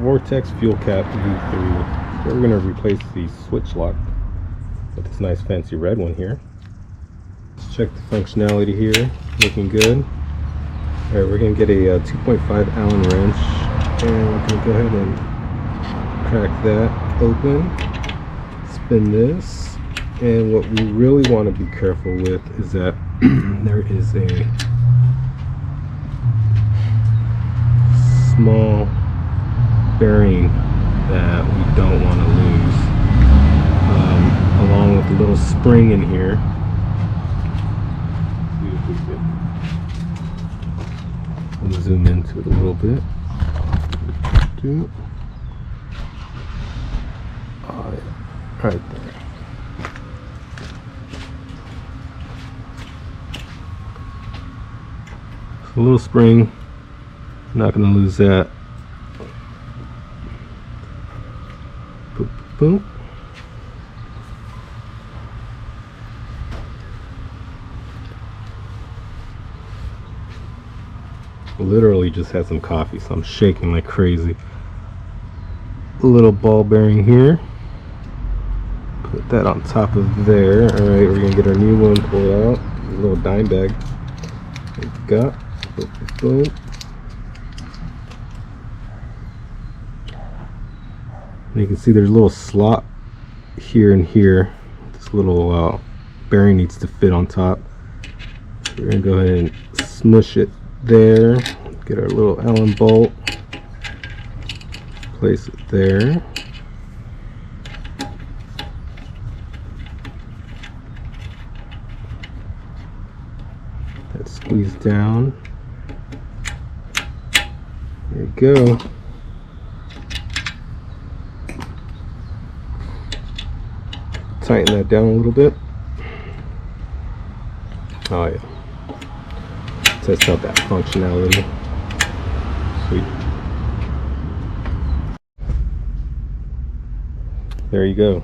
Vortex fuel cap V3. So we're going to replace the switch lock with this nice fancy red one here. Let's check the functionality here. Looking good. Alright, we're going to get a 2.5 Allen wrench, and we're going to go ahead and crack that open. Spin this. And what we really want to be careful with is that there is a small bearing that we don't want to lose, along with a little spring in here. We'll zoom into it a little bit. Oh, yeah. Right there. A little spring, not going to lose that. Boop, boop. Literally just had some coffee, so I'm shaking like crazy. A little ball bearing here. Put that on top of there. Alright, we're going to get our new one pulled out. A little dime bag. We've got. Boom, boom, boom. And you can see there's a little slot here and here. This little bearing needs to fit on top. So we're going to go ahead and smush it there. Get our little Allen bolt. Place it there. That's squeezed down. There you go. Tighten that down a little bit. Oh yeah. Test out that functionality. Sweet. There you go.